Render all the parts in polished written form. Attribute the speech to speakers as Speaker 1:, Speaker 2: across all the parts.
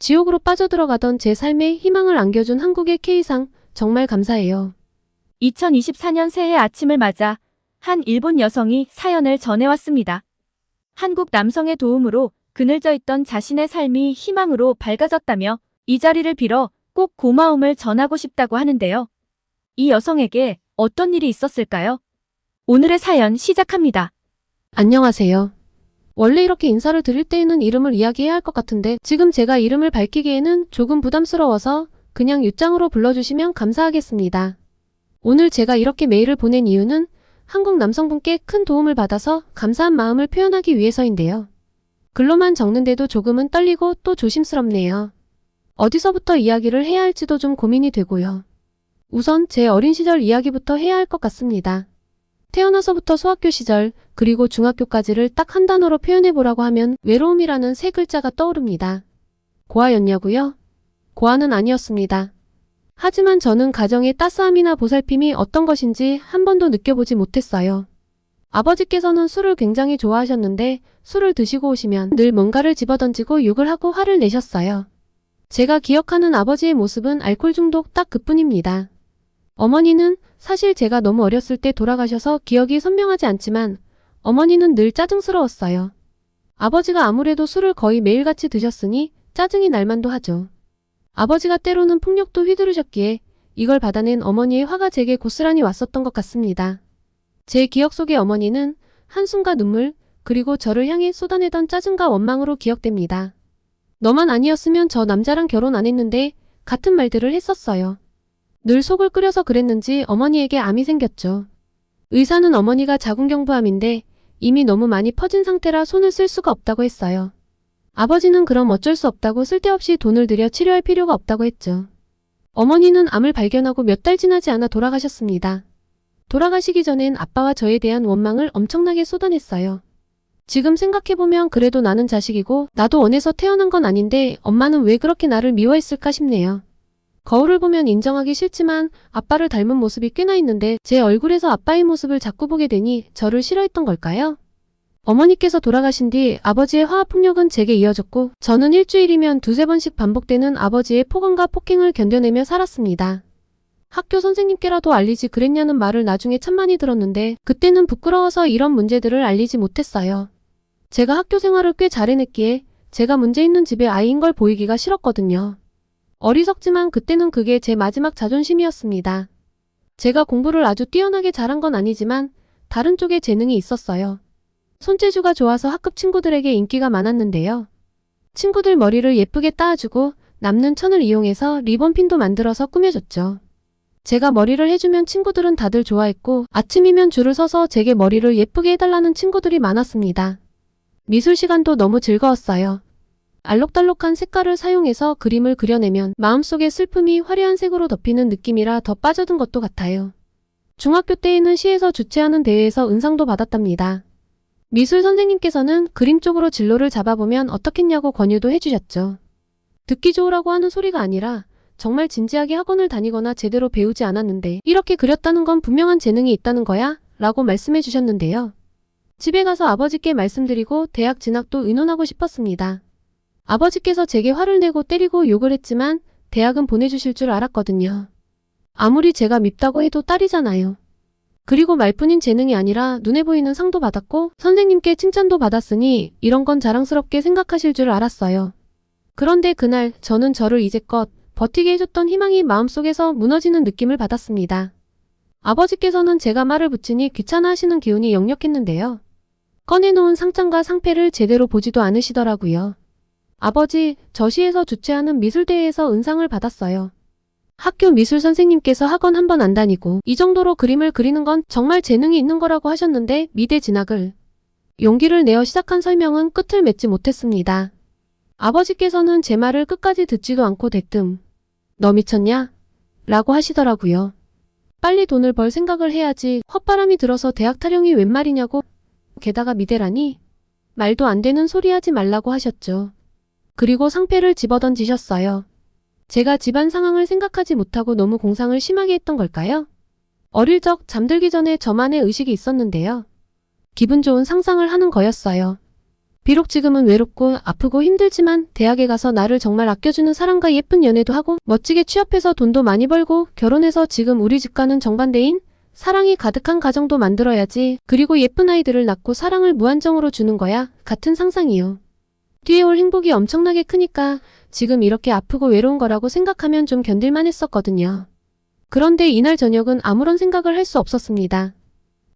Speaker 1: 지옥으로 빠져들어가던 제 삶에 희망을 안겨준 한국의 K상 정말 감사해요.
Speaker 2: 2024년 새해 아침을 맞아 한 일본 여성이 사연을 전해왔습니다. 한국 남성의 도움으로 그늘져 있던 자신의 삶이 희망으로 밝아졌다며 이 자리를 빌어 꼭 고마움을 전하고 싶다고 하는데요. 이 여성에게 어떤 일이 있었을까요? 오늘의 사연 시작합니다.
Speaker 1: 안녕하세요. 원래 이렇게 인사를 드릴 때에는 이름을 이야기해야 할 것 같은데 지금 제가 이름을 밝히기에는 조금 부담스러워서 그냥 유짱으로 불러주시면 감사하겠습니다. 오늘 제가 이렇게 메일을 보낸 이유는 한국 남성분께 큰 도움을 받아서 감사한 마음을 표현하기 위해서인데요. 글로만 적는데도 조금은 떨리고 또 조심스럽네요. 어디서부터 이야기를 해야 할지도 좀 고민이 되고요. 우선 제 어린 시절 이야기부터 해야 할 것 같습니다. 태어나서부터 소학교 시절 그리고 중학교까지를 딱 한 단어로 표현해보라고 하면 외로움이라는 세 글자가 떠오릅니다. 고아였냐고요? 고아는 아니었습니다. 하지만 저는 가정의 따스함이나 보살핌이 어떤 것인지 한 번도 느껴보지 못했어요. 아버지께서는 술을 굉장히 좋아하셨는데 술을 드시고 오시면 늘 뭔가를 집어던지고 욕을 하고 화를 내셨어요. 제가 기억하는 아버지의 모습은 알코올 중독 딱 그뿐입니다. 어머니는 사실 제가 너무 어렸을 때 돌아가셔서 기억이 선명하지 않지만 어머니는 늘 짜증스러웠어요. 아버지가 아무래도 술을 거의 매일같이 드셨으니 짜증이 날만도 하죠. 아버지가 때로는 폭력도 휘두르셨기에 이걸 받아낸 어머니의 화가 제게 고스란히 왔었던 것 같습니다. 제 기억 속의 어머니는 한숨과 눈물 그리고 저를 향해 쏟아내던 짜증과 원망으로 기억됩니다. 너만 아니었으면 저 남자랑 결혼 안 했는데 같은 말들을 했었어요. 늘 속을 끓여서 그랬는지 어머니에게 암이 생겼죠. 의사는 어머니가 자궁경부암인데 이미 너무 많이 퍼진 상태라 손을 쓸 수가 없다고 했어요. 아버지는 그럼 어쩔 수 없다고 쓸데없이 돈을 들여 치료할 필요가 없다고 했죠. 어머니는 암을 발견하고 몇 달 지나지 않아 돌아가셨습니다. 돌아가시기 전엔 아빠와 저에 대한 원망을 엄청나게 쏟아냈어요. 지금 생각해보면 그래도 나는 자식이고 나도 원해서 태어난 건 아닌데 엄마는 왜 그렇게 나를 미워했을까 싶네요. 거울을 보면 인정하기 싫지만 아빠를 닮은 모습이 꽤나 있는데 제 얼굴에서 아빠의 모습을 자꾸 보게 되니 저를 싫어했던 걸까요? 어머니께서 돌아가신 뒤 아버지의 화합폭력은 제게 이어졌고 저는 일주일이면 두세 번씩 반복되는 아버지의 폭언과 폭행을 견뎌내며 살았습니다. 학교 선생님께라도 알리지 그랬냐는 말을 나중에 참 많이 들었는데 그때는 부끄러워서 이런 문제들을 알리지 못했어요. 제가 학교 생활을 꽤 잘 해냈기에 제가 문제 있는 집의 아이인 걸 보이기가 싫었거든요. 어리석지만 그때는 그게 제 마지막 자존심이었습니다. 제가 공부를 아주 뛰어나게 잘한 건 아니지만 다른 쪽에 재능이 있었어요. 손재주가 좋아서 학급 친구들에게 인기가 많았는데요. 친구들 머리를 예쁘게 따아주고 남는 천을 이용해서 리본핀도 만들어서 꾸며줬죠. 제가 머리를 해주면 친구들은 다들 좋아했고 아침이면 줄을 서서 제게 머리를 예쁘게 해달라는 친구들이 많았습니다. 미술 시간도 너무 즐거웠어요. 알록달록한 색깔을 사용해서 그림을 그려내면 마음속의 슬픔이 화려한 색으로 덮이는 느낌이라 더 빠져든 것도 같아요. 중학교 때에는 시에서 주최하는 대회에서 은상도 받았답니다. 미술 선생님께서는 그림 쪽으로 진로를 잡아보면 어떻겠냐고 권유도 해주셨죠. 듣기 좋으라고 하는 소리가 아니라 정말 진지하게 학원을 다니거나 제대로 배우지 않았는데 이렇게 그렸다는 건 분명한 재능이 있다는 거야 라고 말씀해 주셨는데요. 집에 가서 아버지께 말씀드리고 대학 진학도 의논하고 싶었습니다. 아버지께서 제게 화를 내고 때리고 욕을 했지만 대학은 보내주실 줄 알았거든요. 아무리 제가 밉다고 해도 딸이잖아요. 그리고 말뿐인 재능이 아니라 눈에 보이는 상도 받았고 선생님께 칭찬도 받았으니 이런 건 자랑스럽게 생각하실 줄 알았어요. 그런데 그날 저는 저를 이제껏 버티게 해줬던 희망이 마음속에서 무너지는 느낌을 받았습니다. 아버지께서는 제가 말을 붙이니 귀찮아하시는 기운이 역력했는데요. 꺼내놓은 상장과 상패를 제대로 보지도 않으시더라고요. 아버지, 저시에서 주최하는 미술대회에서 은상을 받았어요. 학교 미술 선생님께서 학원 한 번 안 다니고 이 정도로 그림을 그리는 건 정말 재능이 있는 거라고 하셨는데 미대 진학을. 용기를 내어 시작한 설명은 끝을 맺지 못했습니다. 아버지께서는 제 말을 끝까지 듣지도 않고 대뜸 너 미쳤냐? 라고 하시더라고요. 빨리 돈을 벌 생각을 해야지 헛바람이 들어서 대학 타령이 웬 말이냐고. 게다가 미대라니? 말도 안 되는 소리 하지 말라고 하셨죠. 그리고 상패를 집어던지셨어요. 제가 집안 상황을 생각하지 못하고 너무 공상을 심하게 했던 걸까요? 어릴 적 잠들기 전에 저만의 의식이 있었는데요. 기분 좋은 상상을 하는 거였어요. 비록 지금은 외롭고 아프고 힘들지만 대학에 가서 나를 정말 아껴주는 사람과 예쁜 연애도 하고 멋지게 취업해서 돈도 많이 벌고 결혼해서 지금 우리 집과는 정반대인 사랑이 가득한 가정도 만들어야지. 그리고 예쁜 아이들을 낳고 사랑을 무한정으로 주는 거야. 같은 상상이요. 뒤에 올 행복이 엄청나게 크니까 지금 이렇게 아프고 외로운 거라고 생각하면 좀 견딜만 했었거든요. 그런데 이날 저녁은 아무런 생각을 할 수 없었습니다.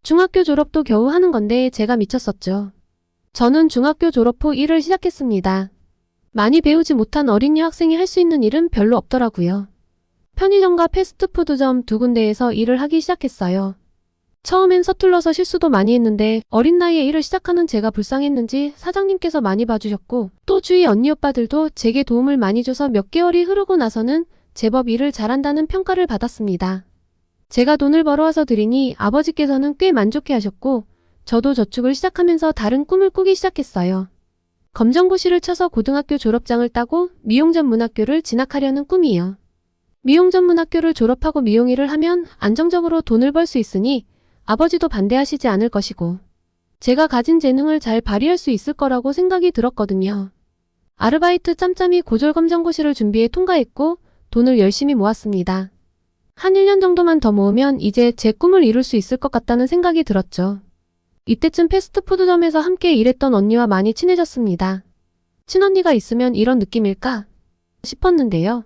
Speaker 1: 중학교 졸업도 겨우 하는 건데 제가 미쳤었죠. 저는 중학교 졸업 후 일을 시작했습니다. 많이 배우지 못한 어린이 학생이 할 수 있는 일은 별로 없더라고요. 편의점과 패스트푸드점 두 군데에서 일을 하기 시작했어요. 처음엔 서툴러서 실수도 많이 했는데 어린 나이에 일을 시작하는 제가 불쌍했는지 사장님께서 많이 봐주셨고 또 주위 언니 오빠들도 제게 도움을 많이 줘서 몇 개월이 흐르고 나서는 제법 일을 잘한다는 평가를 받았습니다. 제가 돈을 벌어와서 드리니 아버지께서는 꽤 만족해 하셨고 저도 저축을 시작하면서 다른 꿈을 꾸기 시작했어요. 검정고시를 쳐서 고등학교 졸업장을 따고 미용전문학교를 진학하려는 꿈이요. 미용전문학교를 졸업하고 미용일을 하면 안정적으로 돈을 벌 수 있으니 아버지도 반대하시지 않을 것이고 제가 가진 재능을 잘 발휘할 수 있을 거라고 생각이 들었거든요. 아르바이트 짬짬이 고졸검정고시를 준비해 통과했고 돈을 열심히 모았습니다. 한 1년 정도만 더 모으면 이제 제 꿈을 이룰 수 있을 것 같다는 생각이 들었죠. 이때쯤 패스트푸드점에서 함께 일했던 언니와 많이 친해졌습니다. 친언니가 있으면 이런 느낌일까 싶었는데요.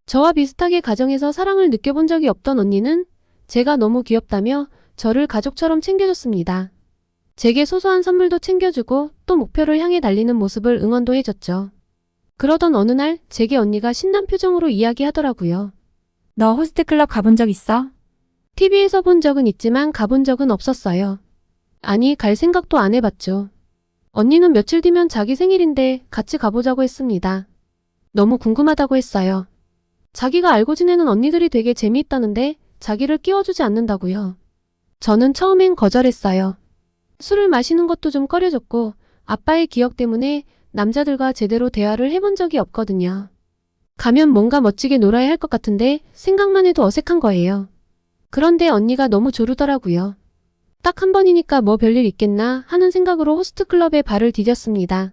Speaker 1: 저와 비슷하게 가정에서 사랑을 느껴본 적이 없던 언니는 제가 너무 귀엽다며 저를 가족처럼 챙겨줬습니다. 제게 소소한 선물도 챙겨주고 또 목표를 향해 달리는 모습을 응원도 해줬죠. 그러던 어느 날 제게 언니가 신난 표정으로 이야기하더라고요.
Speaker 3: 너 호스트클럽 가본 적 있어?
Speaker 1: TV에서 본 적은 있지만 가본 적은 없었어요. 아니, 갈 생각도 안 해봤죠. 언니는 며칠 뒤면 자기 생일인데 같이 가보자고 했습니다. 너무 궁금하다고 했어요. 자기가 알고 지내는 언니들이 되게 재미있다는데 자기를 끼워주지 않는다고요. 저는 처음엔 거절했어요. 술을 마시는 것도 좀 꺼려졌고 아빠의 기억 때문에 남자들과 제대로 대화를 해본 적이 없거든요. 가면 뭔가 멋지게 놀아야 할 것 같은데 생각만 해도 어색한 거예요. 그런데 언니가 너무 조르더라고요. 딱 한 번이니까 뭐 별일 있겠나 하는 생각으로 호스트클럽에 발을 디뎠습니다.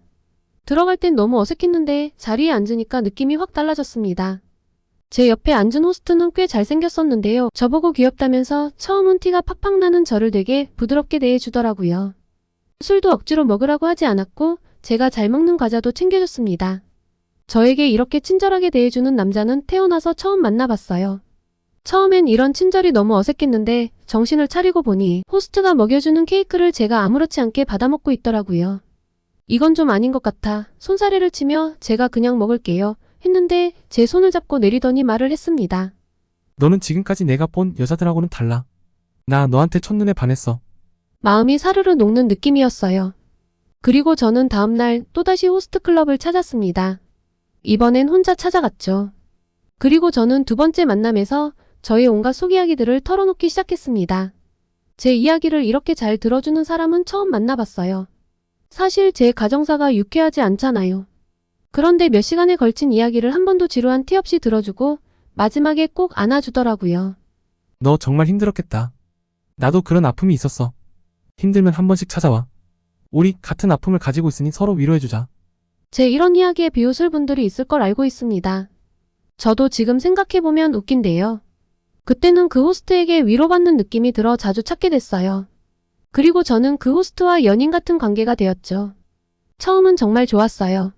Speaker 1: 들어갈 땐 너무 어색했는데 자리에 앉으니까 느낌이 확 달라졌습니다. 제 옆에 앉은 호스트는 꽤 잘생겼었는데요. 저보고 귀엽다면서 처음은 티가 팍팍 나는 저를 되게 부드럽게 대해주더라고요. 술도 억지로 먹으라고 하지 않았고 제가 잘 먹는 과자도 챙겨줬습니다. 저에게 이렇게 친절하게 대해주는 남자는 태어나서 처음 만나봤어요. 처음엔 이런 친절이 너무 어색했는데 정신을 차리고 보니 호스트가 먹여주는 케이크를 제가 아무렇지 않게 받아먹고 있더라고요. 이건 좀 아닌 것 같아 손사래를 치며 제가 그냥 먹을게요 했는데 제 손을 잡고 내리더니 말을 했습니다.
Speaker 4: 너는 지금까지 내가 본 여자들하고는 달라. 나 너한테 첫눈에 반했어.
Speaker 1: 마음이 사르르 녹는 느낌이었어요. 그리고 저는 다음날 또다시 호스트클럽을 찾았습니다. 이번엔 혼자 찾아갔죠. 그리고 저는 두 번째 만남에서 저의 온갖 속 이야기들을 털어놓기 시작했습니다. 제 이야기를 이렇게 잘 들어주는 사람은 처음 만나봤어요. 사실 제 가정사가 유쾌하지 않잖아요. 그런데 몇 시간에 걸친 이야기를 한 번도 지루한 티 없이 들어주고 마지막에 꼭 안아주더라고요.
Speaker 4: 너 정말 힘들었겠다. 나도 그런 아픔이 있었어. 힘들면 한 번씩 찾아와. 우리 같은 아픔을 가지고 있으니 서로 위로해주자.
Speaker 1: 제 이런 이야기에 비웃을 분들이 있을 걸 알고 있습니다. 저도 지금 생각해보면 웃긴데요. 그때는 그 호스트에게 위로받는 느낌이 들어 자주 찾게 됐어요. 그리고 저는 그 호스트와 연인 같은 관계가 되었죠. 처음은 정말 좋았어요.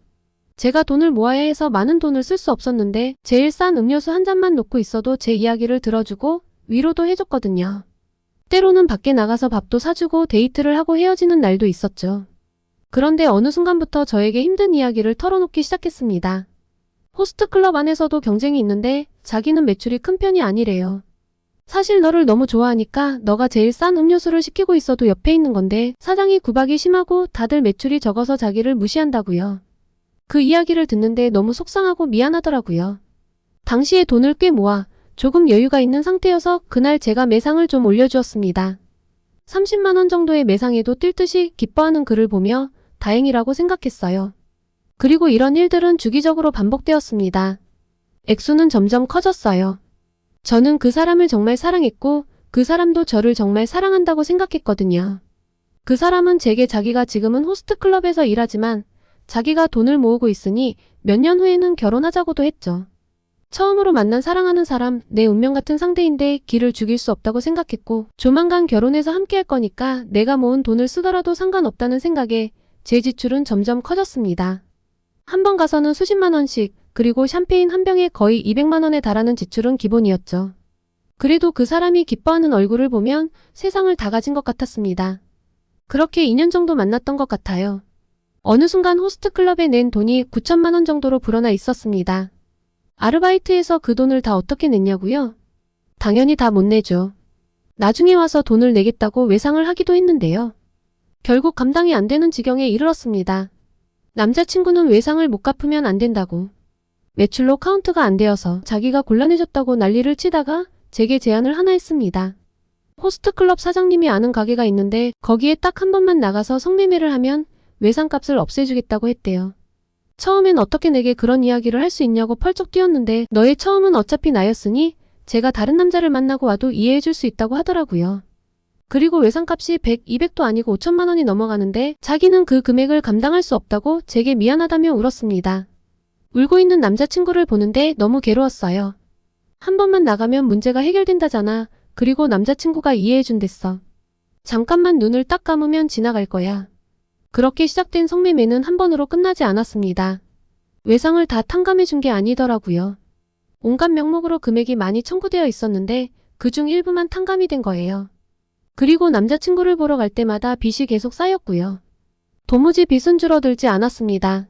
Speaker 1: 제가 돈을 모아야 해서 많은 돈을 쓸 수 없었는데 제일 싼 음료수 한 잔만 놓고 있어도 제 이야기를 들어주고 위로도 해줬거든요. 때로는 밖에 나가서 밥도 사주고 데이트를 하고 헤어지는 날도 있었죠. 그런데 어느 순간부터 저에게 힘든 이야기를 털어놓기 시작했습니다. 호스트클럽 안에서도 경쟁이 있는데 자기는 매출이 큰 편이 아니래요. 사실 너를 너무 좋아하니까 너가 제일 싼 음료수를 시키고 있어도 옆에 있는 건데 사장이 구박이 심하고 다들 매출이 적어서 자기를 무시한다고요. 그 이야기를 듣는데 너무 속상하고 미안하더라고요. 당시에 돈을 꽤 모아 조금 여유가 있는 상태여서 그날 제가 매상을 좀 올려주었습니다. 30만 원 정도의 매상에도 뛸 듯이 기뻐하는 그를 보며 다행이라고 생각했어요. 그리고 이런 일들은 주기적으로 반복되었습니다. 액수는 점점 커졌어요. 저는 그 사람을 정말 사랑했고 그 사람도 저를 정말 사랑한다고 생각했거든요. 그 사람은 제게 자기가 지금은 호스트클럽에서 일하지만 자기가 돈을 모으고 있으니 몇 년 후에는 결혼하자고도 했죠. 처음으로 만난 사랑하는 사람, 내 운명 같은 상대인데 기를 죽일 수 없다고 생각했고 조만간 결혼해서 함께할 거니까 내가 모은 돈을 쓰더라도 상관없다는 생각에 제 지출은 점점 커졌습니다. 한 번 가서는 수십만 원씩, 그리고 샴페인 한 병에 거의 200만 원에 달하는 지출은 기본이었죠. 그래도 그 사람이 기뻐하는 얼굴을 보면 세상을 다 가진 것 같았습니다. 그렇게 2년 정도 만났던 것 같아요. 어느 순간 호스트클럽에 낸 돈이 9천만 원 정도로 불어나 있었습니다. 아르바이트에서 그 돈을 다 어떻게 냈냐고요? 당연히 다 못 내죠. 나중에 와서 돈을 내겠다고 외상을 하기도 했는데요. 결국 감당이 안 되는 지경에 이르렀습니다. 남자친구는 외상을 못 갚으면 안 된다고. 매출로 카운트가 안 되어서 자기가 곤란해졌다고 난리를 치다가 제게 제안을 하나 했습니다. 호스트클럽 사장님이 아는 가게가 있는데 거기에 딱 한 번만 나가서 성매매를 하면 외상값을 없애주겠다고 했대요. 처음엔 어떻게 내게 그런 이야기를 할 수 있냐고 펄쩍 뛰었는데 너의 처음은 어차피 나였으니 제가 다른 남자를 만나고 와도 이해해줄 수 있다고 하더라고요. 그리고 외상값이 100, 200도 아니고 5천만 원이 넘어가는데 자기는 그 금액을 감당할 수 없다고 제게 미안하다며 울었습니다. 울고 있는 남자친구를 보는데 너무 괴로웠어요. 한 번만 나가면 문제가 해결된다잖아. 그리고 남자친구가 이해해준댔어. 잠깐만 눈을 딱 감으면 지나갈 거야. 그렇게 시작된 성매매는 한 번으로 끝나지 않았습니다. 외상을 다 탕감해준 게 아니더라고요. 온갖 명목으로 금액이 많이 청구되어 있었는데 그중 일부만 탕감이 된 거예요. 그리고 남자친구를 보러 갈 때마다 빚이 계속 쌓였고요. 도무지 빚은 줄어들지 않았습니다.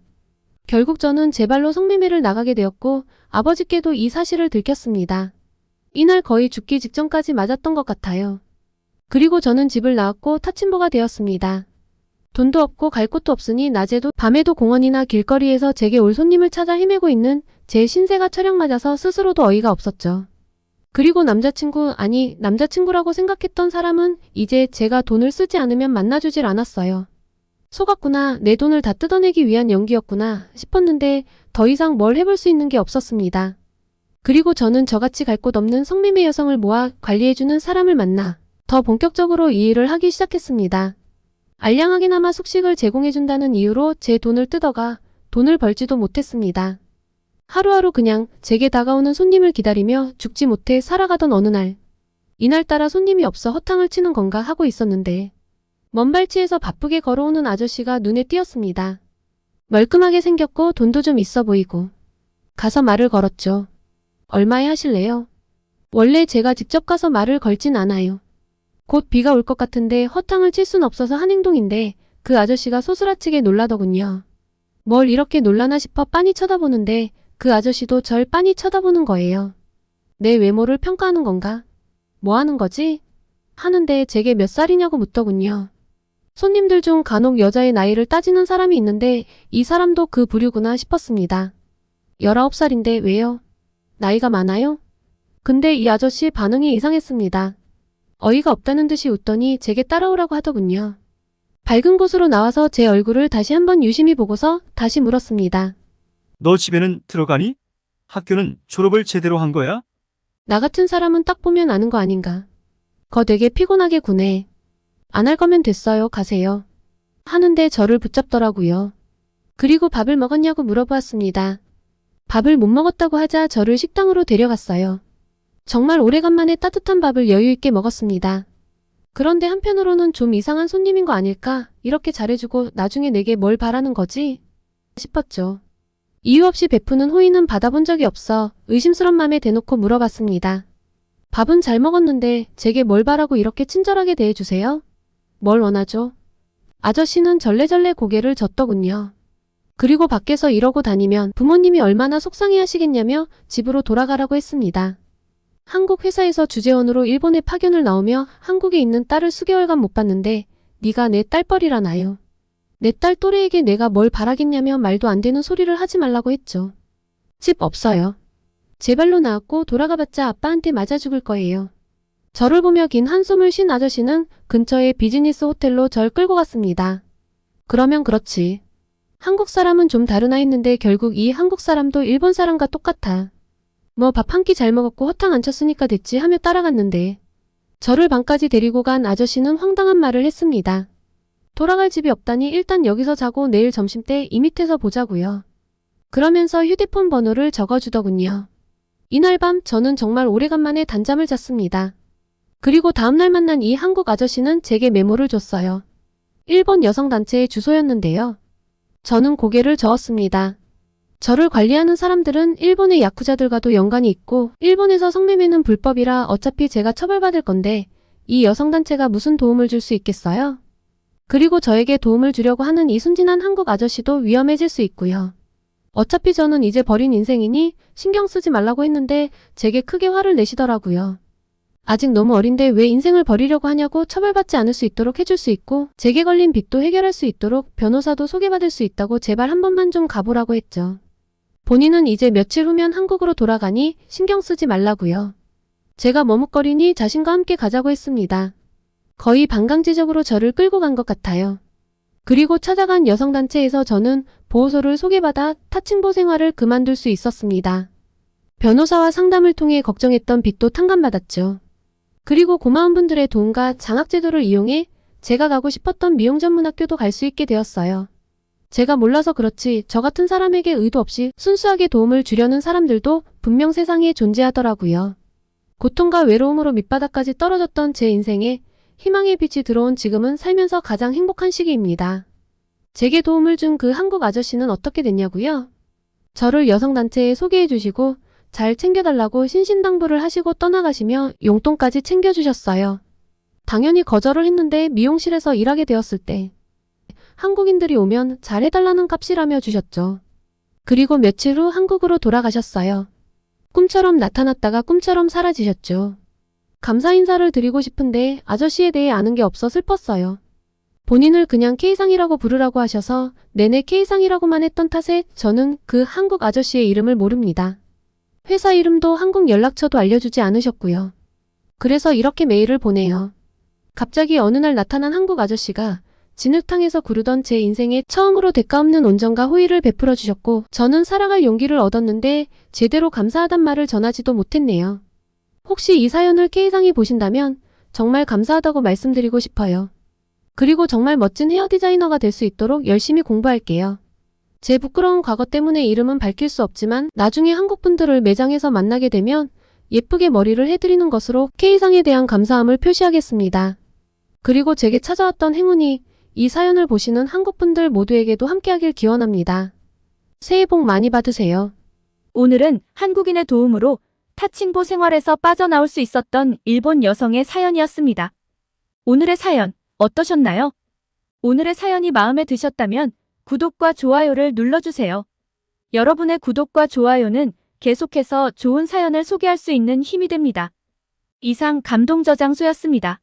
Speaker 1: 결국 저는 제 발로 성매매를 나가게 되었고 아버지께도 이 사실을 들켰습니다. 이날 거의 죽기 직전까지 맞았던 것 같아요. 그리고 저는 집을 나왔고 타친보가 되었습니다. 돈도 없고 갈 곳도 없으니 낮에도 밤에도 공원이나 길거리에서 제게 올 손님을 찾아 헤매고 있는 제 신세가 철ях 맞아서 스스로도 어이가 없었죠. 그리고 남자친구라고 생각했던 사람은 이제 제가 돈을 쓰지 않으면 만나주질 않았어요. 속았구나, 내 돈을 다 뜯어내기 위한 연기였구나 싶었는데 더 이상 뭘 해볼 수 있는 게 없었습니다. 그리고 저는 저같이 갈 곳 없는 성매매 여성을 모아 관리해주는 사람을 만나 더 본격적으로 이 일을 하기 시작했습니다. 알량하게나마 숙식을 제공해준다는 이유로 제 돈을 뜯어가 돈을 벌지도 못했습니다. 하루하루 그냥 제게 다가오는 손님을 기다리며 죽지 못해 살아가던 어느 날, 이날따라 손님이 없어 허탕을 치는 건가 하고 있었는데 먼 발치에서 바쁘게 걸어오는 아저씨가 눈에 띄었습니다. 멀끔하게 생겼고 돈도 좀 있어 보이고. 가서 말을 걸었죠. 얼마에 하실래요? 원래 제가 직접 가서 말을 걸진 않아요. 곧 비가 올 것 같은데 허탕을 칠 순 없어서 한 행동인데 그 아저씨가 소스라치게 놀라더군요. 뭘 이렇게 놀라나 싶어 빤히 쳐다보는데 그 아저씨도 절 빤히 쳐다보는 거예요. 내 외모를 평가하는 건가? 뭐 하는 거지? 하는데 제게 몇 살이냐고 묻더군요. 손님들 중 간혹 여자의 나이를 따지는 사람이 있는데 이 사람도 그 부류구나 싶었습니다. 19살인데 왜요? 나이가 많아요? 근데 이 아저씨 반응이 이상했습니다. 어이가 없다는 듯이 웃더니 제게 따라오라고 하더군요. 밝은 곳으로 나와서 제 얼굴을 다시 한번 유심히 보고서 다시 물었습니다.
Speaker 5: 너 집에는 들어가니? 학교는 졸업을 제대로 한 거야?
Speaker 1: 나 같은 사람은 딱 보면 아는 거 아닌가. 거 되게 피곤하게 구네. 안 할 거면 됐어요. 가세요. 하는데 저를 붙잡더라고요. 그리고 밥을 먹었냐고 물어보았습니다. 밥을 못 먹었다고 하자 저를 식당으로 데려갔어요. 정말 오래간만에 따뜻한 밥을 여유 있게 먹었습니다. 그런데 한편으로는 좀 이상한 손님인 거 아닐까? 이렇게 잘해주고 나중에 내게 뭘 바라는 거지? 싶었죠. 이유 없이 베푸는 호의는 받아본 적이 없어 의심스런 맘에 대놓고 물어봤습니다. 밥은 잘 먹었는데 제게 뭘 바라고 이렇게 친절하게 대해주세요? 뭘 원하죠? 아저씨는 절레절레 고개를 젓더군요. 그리고 밖에서 이러고 다니면 부모님이 얼마나 속상해 하시겠냐며 집으로 돌아가라고 했습니다. 한국 회사에서 주재원으로 일본에 파견을 나오며 한국에 있는 딸을 수개월간 못 봤는데 네가 내 딸뻘이라나요. 내 딸 또래에게 내가 뭘 바라겠냐며 말도 안 되는 소리를 하지 말라고 했죠. 집 없어요. 제 발로 나왔고 돌아가봤자 아빠한테 맞아 죽을 거예요. 저를 보며 긴 한숨을 쉰 아저씨는 근처의 비즈니스 호텔로 절 끌고 갔습니다. 그러면 그렇지. 한국 사람은 좀 다르나 했는데 결국 이 한국 사람도 일본 사람과 똑같아. 뭐 밥 한 끼 잘 먹었고 허탕 안 쳤으니까 됐지 하며 따라갔는데 저를 방까지 데리고 간 아저씨는 황당한 말을 했습니다. 돌아갈 집이 없다니 일단 여기서 자고 내일 점심때 이 밑에서 보자고요. 그러면서 휴대폰 번호를 적어주더군요. 이날 밤 저는 정말 오래간만에 단잠을 잤습니다. 그리고 다음날 만난 이 한국 아저씨는 제게 메모를 줬어요. 일본 여성단체의 주소였는데요. 저는 고개를 저었습니다. 저를 관리하는 사람들은 일본의 야쿠자들과도 연관이 있고 일본에서 성매매는 불법이라 어차피 제가 처벌받을 건데 이 여성단체가 무슨 도움을 줄 수 있겠어요? 그리고 저에게 도움을 주려고 하는 이 순진한 한국 아저씨도 위험해질 수 있고요. 어차피 저는 이제 버린 인생이니 신경 쓰지 말라고 했는데 제게 크게 화를 내시더라고요. 아직 너무 어린데 왜 인생을 버리려고 하냐고 처벌받지 않을 수 있도록 해줄 수 있고 제게 걸린 빚도 해결할 수 있도록 변호사도 소개받을 수 있다고 제발 한 번만 좀 가보라고 했죠. 본인은 이제 며칠 후면 한국으로 돌아가니 신경 쓰지 말라고요. 제가 머뭇거리니 자신과 함께 가자고 했습니다. 거의 반강제적으로 저를 끌고 간 것 같아요. 그리고 찾아간 여성단체에서 저는 보호소를 소개받아 타칭보 생활을 그만둘 수 있었습니다. 변호사와 상담을 통해 걱정했던 빚도 탕감받았죠. 그리고 고마운 분들의 도움과 장학제도를 이용해 제가 가고 싶었던 미용 전문 학교도 갈 수 있게 되었어요. 제가 몰라서 그렇지 저 같은 사람에게 의도 없이 순수하게 도움을 주려는 사람들도 분명 세상에 존재하더라고요. 고통과 외로움으로 밑바닥까지 떨어졌던 제 인생에 희망의 빛이 들어온 지금은 살면서 가장 행복한 시기입니다. 제게 도움을 준 그 한국 아저씨는 어떻게 됐냐고요? 저를 여성단체에 소개해 주시고 잘 챙겨달라고 신신당부를 하시고 떠나가시며 용돈까지 챙겨주셨어요. 당연히 거절을 했는데 미용실에서 일하게 되었을 때 한국인들이 오면 잘해달라는 값이라며 주셨죠. 그리고 며칠 후 한국으로 돌아가셨어요. 꿈처럼 나타났다가 꿈처럼 사라지셨죠. 감사 인사를 드리고 싶은데 아저씨에 대해 아는 게 없어 슬펐어요. 본인을 그냥 K상이라고 부르라고 하셔서 내내 K상이라고만 했던 탓에 저는 그 한국 아저씨의 이름을 모릅니다. 회사 이름도 한국 연락처도 알려주지 않으셨고요. 그래서 이렇게 메일을 보내요. 갑자기 어느 날 나타난 한국 아저씨가 진흙탕에서 구르던 제 인생에 처음으로 대가 없는 온정과 호의를 베풀어 주셨고 저는 살아갈 용기를 얻었는데 제대로 감사하단 말을 전하지도 못했네요. 혹시 이 사연을 K상이 보신다면 정말 감사하다고 말씀드리고 싶어요. 그리고 정말 멋진 헤어 디자이너가 될 수 있도록 열심히 공부할게요. 제 부끄러운 과거 때문에 이름은 밝힐 수 없지만 나중에 한국 분들을 매장에서 만나게 되면 예쁘게 머리를 해드리는 것으로 K상에 대한 감사함을 표시하겠습니다. 그리고 제게 찾아왔던 행운이 이 사연을 보시는 한국 분들 모두에게도 함께하길 기원합니다. 새해 복 많이 받으세요.
Speaker 2: 오늘은 한국인의 도움으로 타칭보 생활에서 빠져나올 수 있었던 일본 여성의 사연이었습니다. 오늘의 사연 어떠셨나요? 오늘의 사연이 마음에 드셨다면 구독과 좋아요를 눌러주세요. 여러분의 구독과 좋아요는 계속해서 좋은 사연을 소개할 수 있는 힘이 됩니다. 이상 감동저장소였습니다.